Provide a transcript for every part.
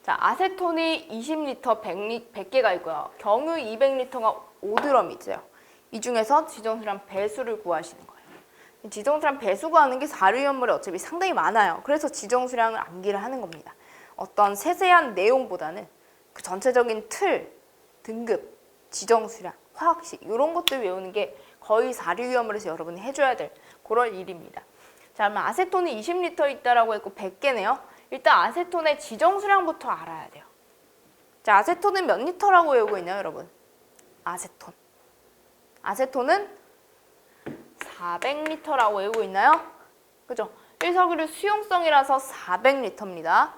자, 아세톤이 20리터 100개가 있고요. 경유 200리터가 5드럼이 있어요. 이 중에서 지정수량 배수를 구하시는 거예요. 지정수량 배수 구하는 게 사료연물이 어차피 상당히 많아요. 그래서 지정수량을 암기를 하는 겁니다. 어떤 세세한 내용보다는 그 전체적인 틀, 등급, 지정수량, 화학식 이런 것들 외우는 게 거의 사료위험물에서 여러분이 해줘야 될 그런 일입니다. 자, 그럼 아세톤이 20리터 있다라고 했고 100개네요. 일단 아세톤의 지정수량부터 알아야 돼요. 자, 아세톤은 몇 리터라고 외우고 있나요, 여러분? 아세톤. 아세톤은 400리터라고 외우고 있나요? 그죠? 1석유류 수용성이라서 400리터입니다.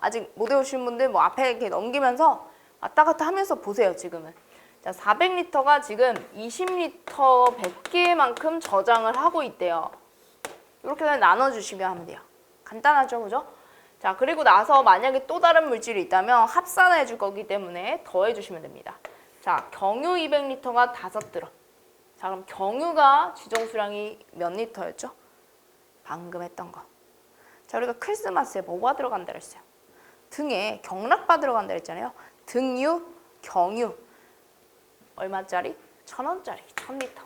아직 못 외우신 분들 뭐 앞에 이렇게 넘기면서 왔다 갔다 하면서 보세요, 지금은. 자, 400리터가 지금 20리터 100개만큼 저장을 하고 있대요. 이렇게 나눠주시면 하면 돼요. 간단하죠, 그죠? 자, 그리고 나서 만약에 또 다른 물질이 있다면 합산해 줄 거기 때문에 더해 주시면 됩니다. 자, 경유 200리터가 5드럼. 자, 그럼 경유가 지정수량이 몇 리터였죠? 방금 했던 거. 자, 우리가 크리스마스에 뭐가 들어간다 그랬어요? 등에 경락바 들어간다 그랬잖아요. 등유, 경유. 얼마짜리? 1,000원짜리, 1,000리터.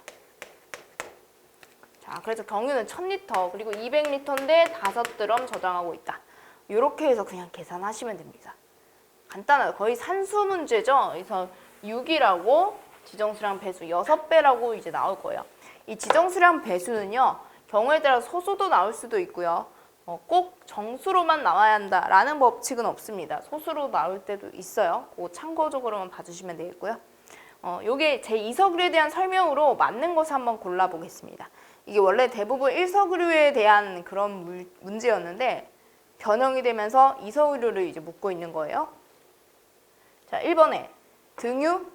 자, 그래서 경유는 1,000리터, 그리고 200리터인데 5드럼 저장하고 있다. 이렇게 해서 그냥 계산하시면 됩니다. 간단해요. 거의 산수 문제죠. 그래서 6이라고 지정수량 배수 6배라고 이제 나올 거예요. 이 지정수량 배수는요, 경우에 따라 소수도 나올 수도 있고요. 꼭 정수로만 나와야 한다라는 법칙은 없습니다. 소수로 나올 때도 있어요. 그거 참고적으로만 봐주시면 되겠고요. 요게 제2석유에 대한 설명으로 맞는 것을 한번 골라보겠습니다. 이게 원래 대부분 1석유에 대한 그런 문제였는데 변형이 되면서 2석유를 이제 묻고 있는 거예요. 자, 1번에 등유,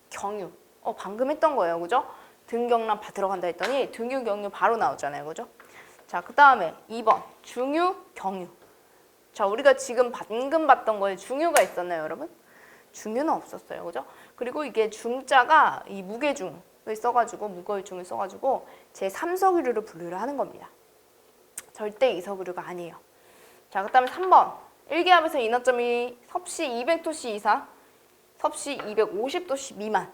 경유. 방금 했던 거예요. 그죠? 등경란 들어간다 했더니 등유, 경유 바로 나오잖아요. 그죠? 자, 그 다음에 2번 중유, 경유. 자, 우리가 지금 방금 봤던 거에 중유가 있었나요, 여러분? 중유는 없었어요. 그죠? 그리고 이게 중자가 이 무게중을 써가지고 무거울 중을 써가지고 제3석유류를 분류를 하는 겁니다. 절대 2석유류가 아니에요. 자, 그 다음에 3번. 1기압에서 인화점이 섭씨 200도씨 이상, 섭씨 250도씨 미만.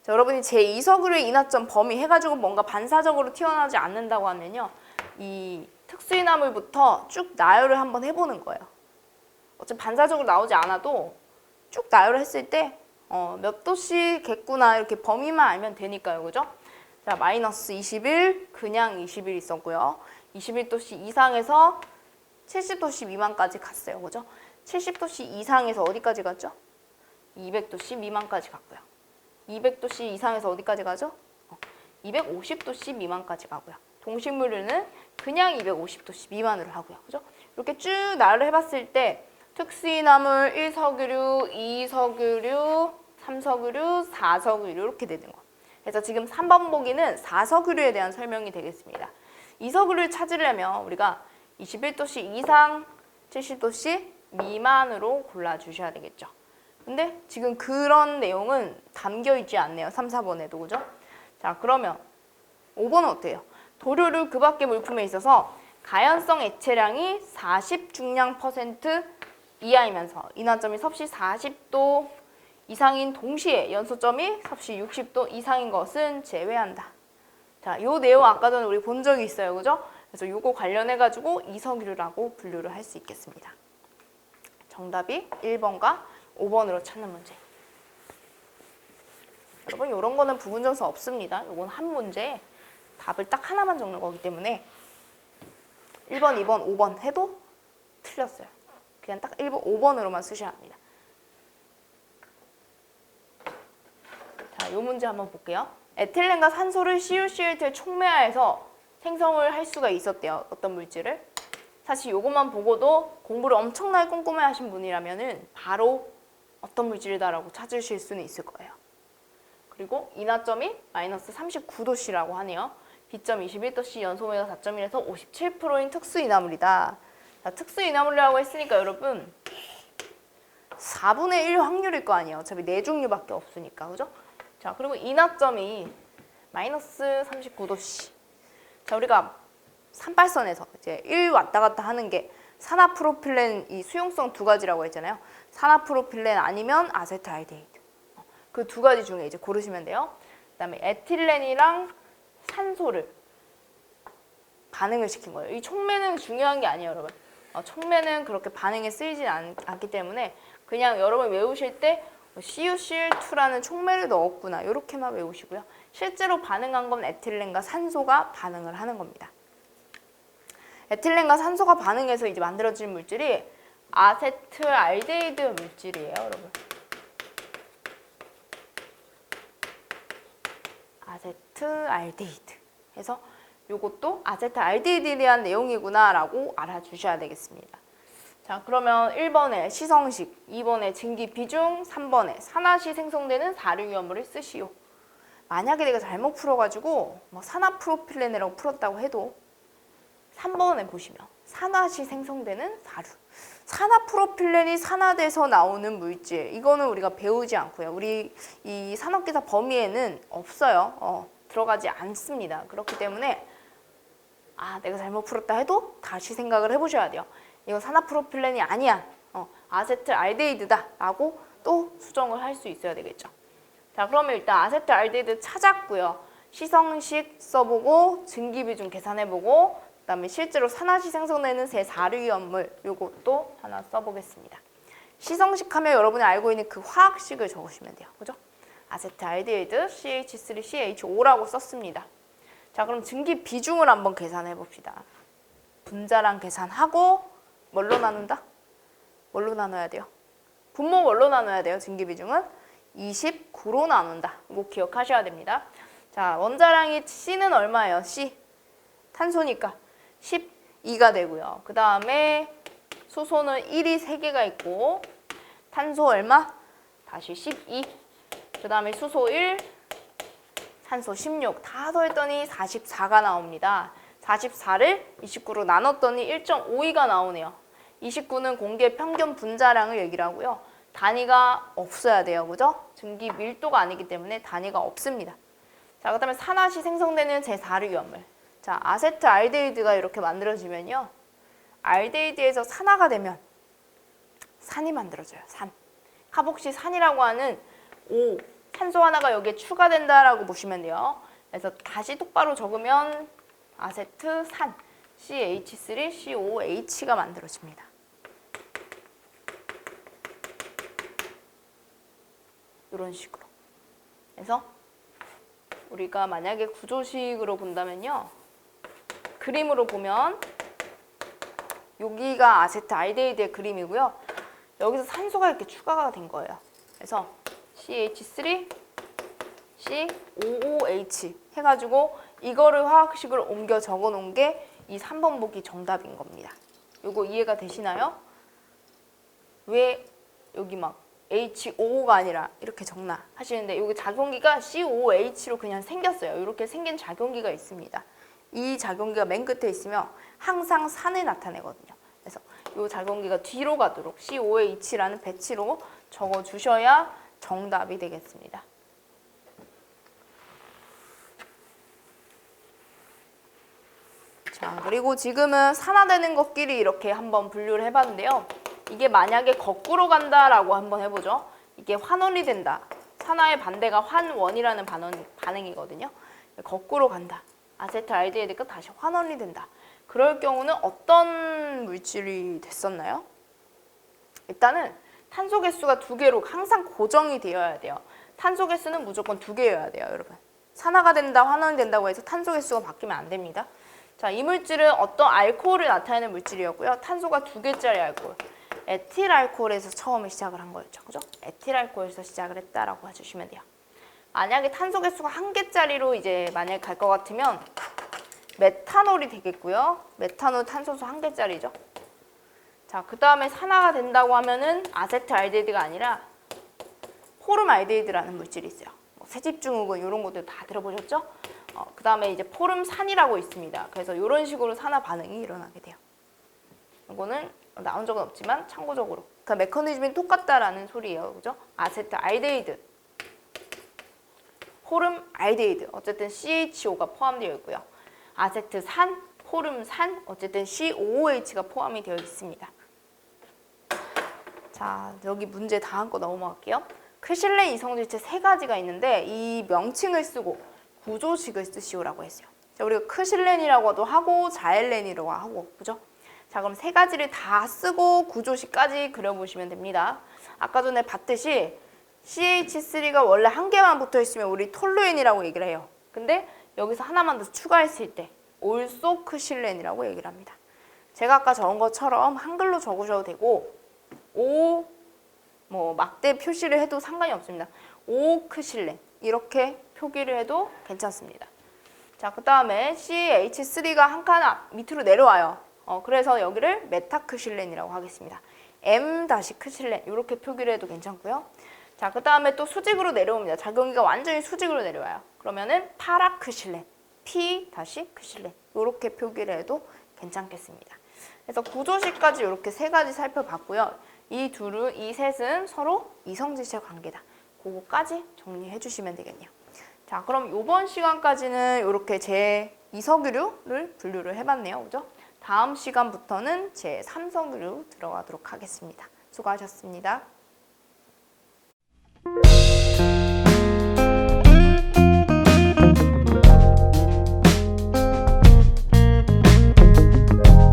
자, 여러분이 제2석유류의 인화점 범위 해가지고 뭔가 반사적으로 튀어나오지 않는다고 하면요, 이 특수인화물부터 쭉 나열을 한번 해보는 거예요. 어차피 반사적으로 나오지 않아도 쭉 나열을 했을 때 몇 도씨겠구나 이렇게 범위만 알면 되니까요. 그죠? 자, 마이너스 21, 그냥 21 있었고요. 21도씨 이상에서 70도씨 미만까지 갔어요. 그죠? 70도씨 이상에서 어디까지 갔죠? 200도씨 미만까지 갔고요. 200도씨 이상에서 어디까지 가죠? 250도씨 미만까지 가고요. 동식물류는 그냥 250도씨 미만으로 하고요. 그죠? 이렇게 쭉 나열을 해봤을 때 특수인화물 1석유류, 2석유류, 3석유류, 4석유류 이렇게 되는 거. 그래서 지금 3번 보기는 4석유류에 대한 설명이 되겠습니다. 2석유류를 찾으려면 우리가 21도씨 이상, 70도씨 미만으로 골라주셔야 되겠죠. 근데 지금 그런 내용은 담겨있지 않네요. 3, 4번에도. 그죠? 자, 그러면 5번은 어때요? 도료류 그 밖의 물품에 있어서 가연성 액체량이 40 중량 % 이하이면서 인화점이 섭씨 40도 이상인 동시에 연소점이 섭씨 60도 이상인 것은 제외한다. 자, 요 내용 아까 전에 우리 본 적이 있어요. 그죠? 그래서 요거 관련해가지고 2석유류라고 분류를 할 수 있겠습니다. 정답이 1번과 5번으로 찾는 문제. 여러분, 요런 거는 부분점수 없습니다. 요건 한 문제에 답을 딱 하나만 적는 거기 때문에 1번, 2번, 5번 해도 틀렸어요. 그냥 딱 1번, 5번으로만 쓰셔야 합니다. 자, 요 문제 한번 볼게요. 에틸렌과 산소를 CuCl2에 촉매하여서 생성을 할 수가 있었대요. 어떤 물질을. 사실 요것만 보고도 공부를 엄청나게 꼼꼼히 하신 분이라면은 바로 어떤 물질이다라고 찾으실 수는 있을 거예요. 그리고 인화점이 마이너스 39도씨라고 하네요. B점 21도씨, 연소오메가 4.1에서 57%인 특수인화물이다. 자, 특수인화물이라고 했으니까 여러분 4분의 1 확률일 거 아니에요. 어차피 4종류밖에 없으니까. 그죠? 자, 그리고 인화점이 마이너스 39도씨. 자, 우리가 38선에서 이제 1 왔다 갔다 하는 게 산화프로필렌 이 수용성 두 가지라고 했잖아요. 산화프로필렌 아니면 아세트알데히드. 그 두 가지 중에 이제 고르시면 돼요. 그다음에 에틸렌이랑 산소를 반응을 시킨 거예요. 이 촉매는 중요한 게 아니에요, 여러분. 촉매는 그렇게 반응에 쓰이진 않기 때문에 그냥 여러분 외우실 때 CuCl2라는 촉매를 넣었구나 이렇게만 외우시고요. 실제로 반응한 건 에틸렌과 산소가 반응을 하는 겁니다. 에틸렌과 산소가 반응해서 이제 만들어진 물질이 아세트알데히드 물질이에요, 여러분. 아세트알데히드. 그래서 이것도 아세트알데히드에 대한 내용이구나라고 알아주셔야 되겠습니다. 자, 그러면 1번에 시성식, 2번에 증기 비중, 3번에 산화시 생성되는 사료위험물을 쓰시오. 만약에 내가 잘못 풀어가지고 산화프로필렌이라고 풀었다고 해도 3번에 보시면 산화시 생성되는 사료. 산화프로필렌이 산화돼서 나오는 물질. 이거는 우리가 배우지 않고요. 우리 이 산업기사 범위에는 없어요. 들어가지 않습니다. 그렇기 때문에 내가 잘못 풀었다 해도 다시 생각을 해보셔야 돼요. 이건 산화프로필렌이 아니야. 아세트알데히드다 라고 또 수정을 할 수 있어야 되겠죠. 자, 그러면 일단 아세트알데히드 찾았고요. 시성식 써보고 증기비중 계산해보고 그다음에 실제로 산화시 생성되는 세 사료위험물 요것도 하나 써보겠습니다. 시성식 하면 여러분이 알고 있는 그 화학식을 적으시면 돼요. 그죠? 아세트알데히드 CH3CH5라고 썼습니다. 자, 그럼 증기 비중을 한번 계산해 봅시다. 분자랑 계산하고 뭘로 나눈다? 뭘로 나눠야 돼요? 분모 뭘로 나눠야 돼요? 증기 비중은 29로 나눈다. 이거 기억하셔야 됩니다. 자, 원자량이 C는 얼마예요? C. 탄소니까 12가 되고요. 그 다음에 수소는 1이 3개가 있고 탄소 얼마? 다시 12. 그 다음에 수소 1, 산소 16. 다 더했더니 44가 나옵니다. 44를 29로 나눴더니 1.52가 나오네요. 29는 공기의 평균 분자량을 얘기를 하고요. 단위가 없어야 돼요. 그죠? 증기 밀도가 아니기 때문에 단위가 없습니다. 자, 그 다음에 산화시 생성되는 제4류염물. 자, 아세트알데히드가 이렇게 만들어지면요. 알데히드에서 산화가 되면 산이 만들어져요. 산. 카복시산이라고 하는 O, 산소 하나가 여기에 추가된다라고 보시면 돼요. 그래서 다시 똑바로 적으면 아세트산, CH3COH가 만들어집니다. 이런 식으로. 그래서 우리가 만약에 구조식으로 본다면요. 그림으로 보면 여기가 아세트알데히드의 그림이고요. 여기서 산소가 이렇게 추가가 된 거예요. 그래서 CH3, COOH 해가지고 이거를 화학식으로 옮겨 적어 놓은 게 이 3번 보기 정답인 겁니다. 이거 이해가 되시나요? 왜 여기 막 HO가 아니라 이렇게 적나 하시는데 여기 작용기가 COH로 그냥 생겼어요. 이렇게 생긴 작용기가 있습니다. 이 작용기가 맨 끝에 있으면 항상 산을 나타내거든요. 그래서 이 작용기가 뒤로 가도록 COH라는 배치로 적어주셔야 정답이 되겠습니다. 자, 그리고 지금은 산화되는 것끼리 이렇게 한번 분류를 해봤는데요. 이게 만약에 거꾸로 간다라고 한번 해보죠. 이게 환원이 된다. 산화의 반대가 환원이라는 반응이거든요. 거꾸로 간다. 아세트알데히드가 다시 환원이 된다. 그럴 경우는 어떤 물질이 됐었나요? 일단은 탄소 개수가 2개로 항상 고정이 되어야 돼요. 탄소 개수는 무조건 2개여야 돼요, 여러분. 산화가 된다, 환원이 된다고 해서 탄소 개수가 바뀌면 안 됩니다. 자, 이 물질은 어떤 알코올을 나타내는 물질이었고요. 탄소가 2개짜리 알코올. 에틸알코올에서 처음에 시작을 한 거였죠. 그죠? 에틸알코올에서 시작을 했다라고 해주시면 돼요. 만약에 탄소 개수가 1개짜리로 이제 만약에 갈 것 같으면 메탄올이 되겠고요. 메탄올 탄소수 1개짜리죠. 자, 그 다음에 산화가 된다고 하면은 아세트알데히드가 아니라 포름알데히드라는 물질이 있어요. 세집중후군 이런 것들 다 들어보셨죠? 그 다음에 이제 포름산이라고 있습니다. 그래서 이런 식으로 산화 반응이 일어나게 돼요. 이거는 나온 적은 없지만 참고적으로. 그 메커니즘이 똑같다라는 소리예요. 그죠? 아세트알데히드, 포름알데히드. 어쨌든 CHO가 포함되어 있고요. 아세트산, 포름산, 어쨌든 COOH가 포함이 되어 있습니다. 자, 여기 문제 다음 거 넘어갈게요. 크실렌 이성질체 세 가지가 있는데 이 명칭을 쓰고 구조식을 쓰시오라고 했어요. 자, 우리가 크실렌이라고도 하고 자엘렌이라고 하고, 그죠? 자, 그럼 세 가지를 다 쓰고 구조식까지 그려보시면 됩니다. 아까 전에 봤듯이 CH3가 원래 한 개만 붙어 있으면 우리 톨루엔이라고 얘기를 해요. 근데 여기서 하나만 더 추가했을 때 올소 크실렌이라고 얘기를 합니다. 제가 아까 적은 것처럼 한글로 적으셔도 되고 막대 표시를 해도 상관이 없습니다. 오크실렌 이렇게 표기를 해도 괜찮습니다. 자, 그 다음에 CH3가 한 칸 밑으로 내려와요. 그래서 여기를 메타크실렌이라고 하겠습니다. M-크실렌 이렇게 표기를 해도 괜찮고요. 자, 그 다음에 또 수직으로 내려옵니다. 작용기가 완전히 수직으로 내려와요. 그러면은 파라크실렌, P-크실렌 이렇게 표기를 해도 괜찮겠습니다. 그래서 구조식까지 이렇게 세 가지 살펴봤고요. 이 셋은 서로 이성질체 관계다. 그거까지 정리해 주시면 되겠네요. 자, 그럼 이번 시간까지는 이렇게 제 2서기류를 분류를 해봤네요. 그죠? 다음 시간부터는 제 3서기류 들어가도록 하겠습니다. 수고하셨습니다.